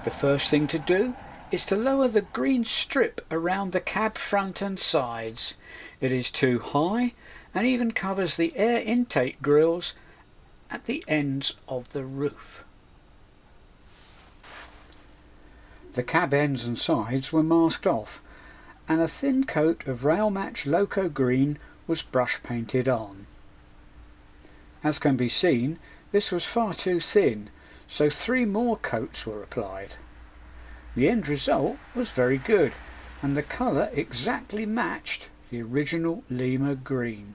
The first thing to do is to lower the green strip around the cab front and sides. It is too high and even covers the air intake grills at the ends of the roof. The cab ends and sides were masked off, and a thin coat of Rail Match Loco Green was brush painted on. As can be seen, this was far too thin, so 3 more coats were applied. The end result was very good, and the colour exactly matched the original Lima green.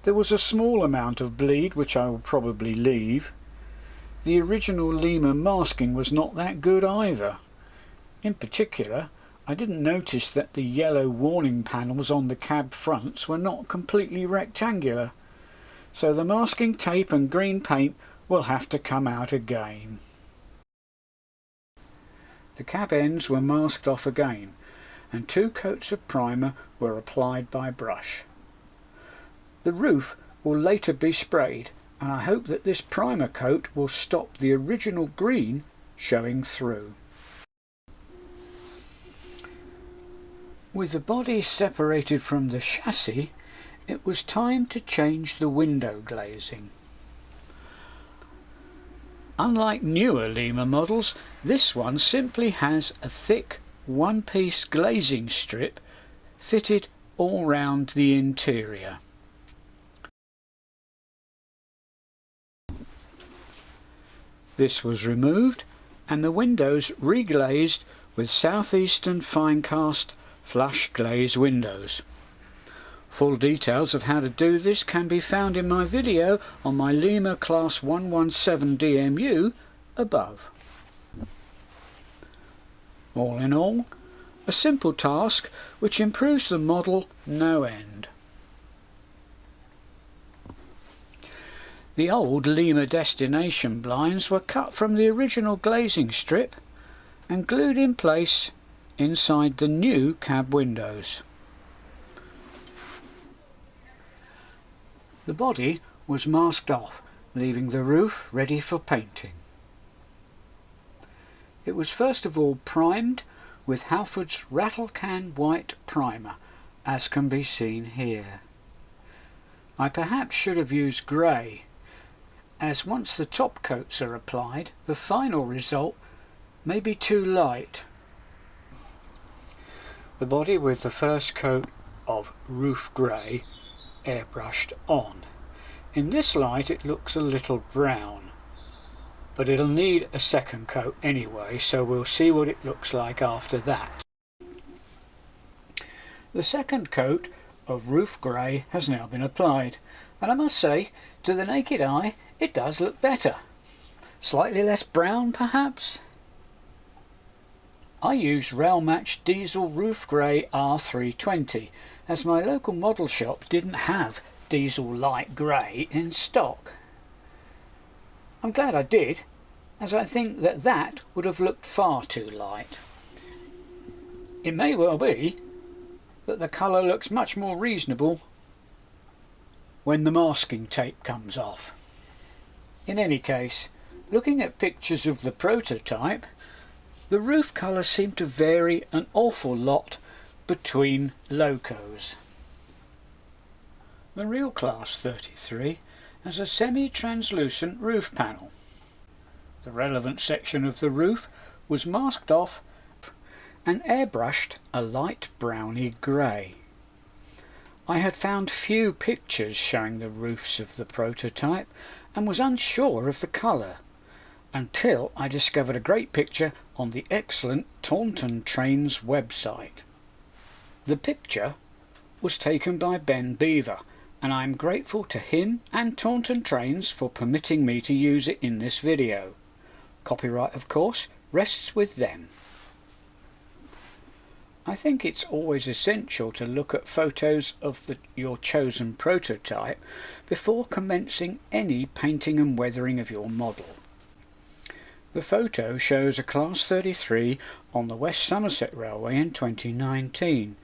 There was a small amount of bleed which I will probably leave. The original Lima masking was not that good either. In particular, I didn't notice that the yellow warning panels on the cab fronts were not completely rectangular, so the masking tape and green paint will have to come out again. The cab ends were masked off again, and 2 coats of primer were applied by brush. The roof will later be sprayed, and I hope that this primer coat will stop the original green showing through. With the body separated from the chassis, it was time to change the window glazing. Unlike newer Lima models, this one simply has a thick one-piece glazing strip fitted all round the interior. This was removed and the windows reglazed with southeastern fine cast flush glaze windows. Full details of how to do this can be found in my video on my Lima Class 117 DMU above. All in all, a simple task which improves the model no end. The old Lima destination blinds were cut from the original glazing strip and glued in place inside the new cab windows. The body was masked off, leaving the roof ready for painting. It was first of all primed with Halford's Rattle Can White Primer, as can be seen here. I perhaps should have used grey, as once the top coats are applied, the final result may be too light. The body with the first coat of roof grey airbrushed on. In this light it looks a little brown, but it'll need a second coat anyway, so we'll see what it looks like after that. The second coat of roof grey has now been applied, and I must say, to the naked eye, it does look better. Slightly less brown, perhaps? I used Rail Match Diesel Roof Grey R320, as my local model shop didn't have diesel light grey in stock. I'm glad I did, as I think that that would have looked far too light. It may well be that the colour looks much more reasonable when the masking tape comes off. In any case, looking at pictures of the prototype, the roof colour seemed to vary an awful lot between locos. The real Class 33 has a semi-translucent roof panel. The relevant section of the roof was masked off and airbrushed a light browny grey. I had found few pictures showing the roofs of the prototype and was unsure of the colour, until I discovered a great picture on the excellent Taunton Trains website. The picture was taken by Ben Beaver, and I am grateful to him and Taunton Trains for permitting me to use it in this video. Copyright, of course, rests with them. I think it's always essential to look at photos of your chosen prototype before commencing any painting and weathering of your model. The photo shows a Class 33 on the West Somerset Railway in 2019.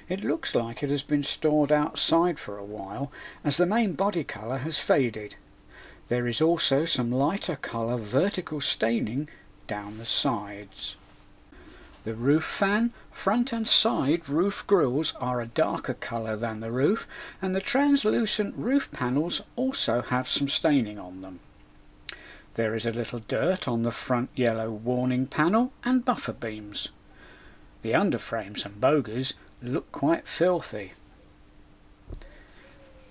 It looks like it has been stored outside for a while, as the main body colour has faded. There is also some lighter colour vertical staining down the sides. The roof fan, front and side roof grills are a darker colour than the roof, and the translucent roof panels also have some staining on them. There is a little dirt on the front yellow warning panel and buffer beams. The underframes and bogies look quite filthy.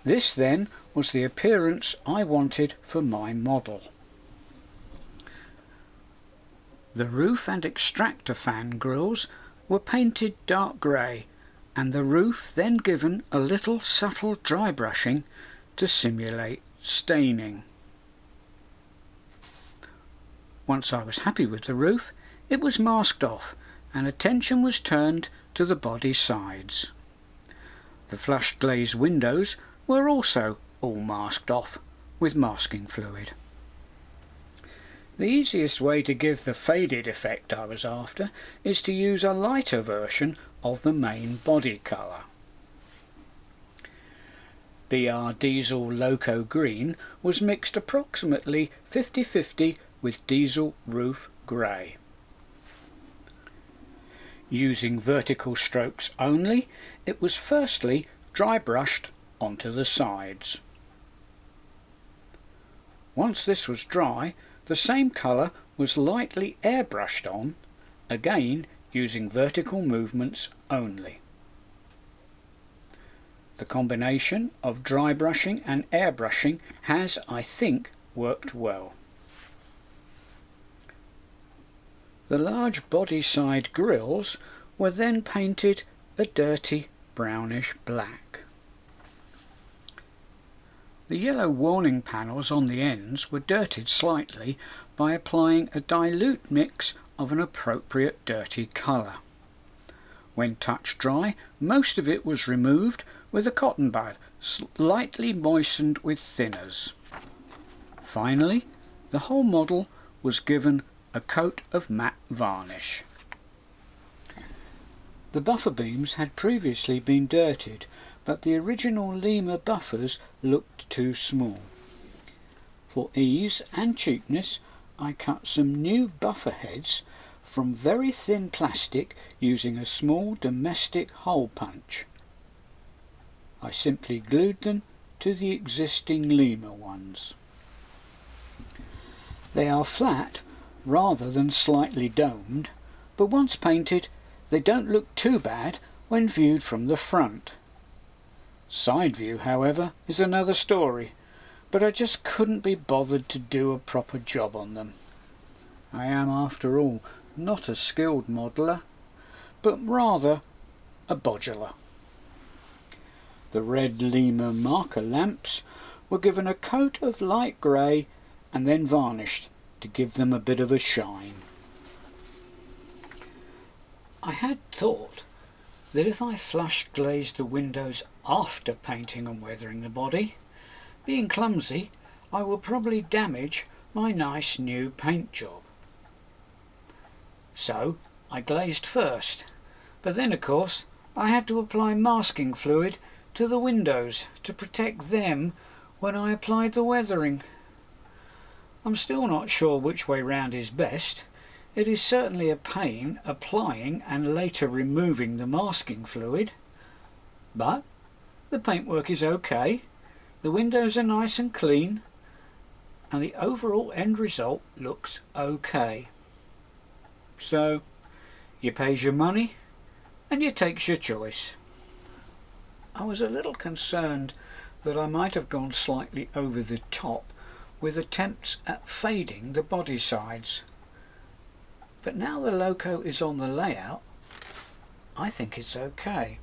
This then was the appearance I wanted for my model. The roof and extractor fan grills were painted dark grey, and the roof then given a little subtle dry brushing to simulate staining. Once I was happy with the roof, it was masked off and attention was turned to the body sides. The flush glazed windows were also all masked off with masking fluid. The easiest way to give the faded effect I was after is to use a lighter version of the main body colour. BR Diesel Loco Green was mixed approximately 50-50 with Diesel Roof Grey. Using vertical strokes only, it was firstly dry brushed onto the sides. Once this was dry, the same colour was lightly airbrushed on, again using vertical movements only. The combination of dry brushing and airbrushing has, I think, worked well. The large body side grills were then painted a dirty brownish black. The yellow warning panels on the ends were dirted slightly by applying a dilute mix of an appropriate dirty colour. When touch dry, most of it was removed with a cotton bud slightly moistened with thinners. Finally, the whole model was given a coat of matte varnish. The buffer beams had previously been dirted, but the original Lima buffers looked too small. For ease and cheapness, I cut some new buffer heads from very thin plastic using a small domestic hole punch. I simply glued them to the existing Lima ones. They are flat rather than slightly domed, but once painted they don't look too bad when viewed from the front. Side view, however, is another story, but I just couldn't be bothered to do a proper job on them. I am, after all, not a skilled modeller, but rather a bodular. The red Lima marker lamps were given a coat of light grey and then varnished to give them a bit of a shine. I had thought that if I flush glazed the windows after painting and weathering the body, being clumsy, I will probably damage my nice new paint job. So I glazed first, but then of course I had to apply masking fluid to the windows to protect them when I applied the weathering. I'm still not sure which way round is best. It is certainly a pain applying and later removing the masking fluid, but the paintwork is okay, the windows are nice and clean, and the overall end result looks okay. So, you pays your money and you takes your choice. I was a little concerned that I might have gone slightly over the top with attempts at fading the body sides. But now the Loco is on the layout, I think it's okay.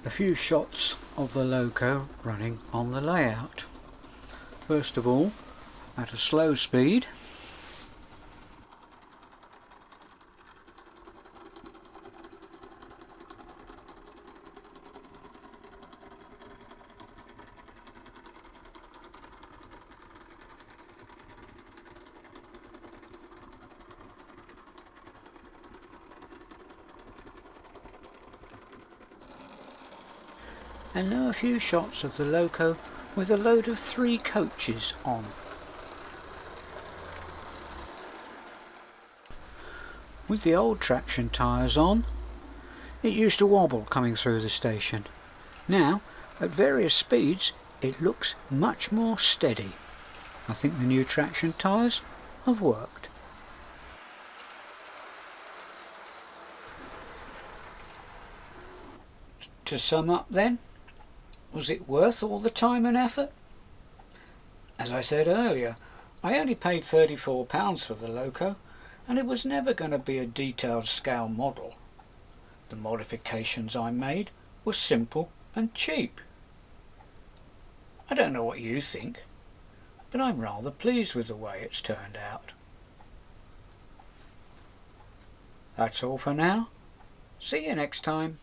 A few shots of the Loco running on the layout. First of all, at a slow speed. and now a few shots of the loco with a load of 3 coaches on. With the old traction tyres on, it used to wobble coming through the station. Now, at various speeds, it looks much more steady. I think the new traction tyres have worked. To sum up then, was it worth all the time and effort? As I said earlier, I only paid £34 for the loco, and it was never going to be a detailed scale model. The modifications I made were simple and cheap. I don't know what you think, but I'm rather pleased with the way it's turned out. That's all for now. See you next time.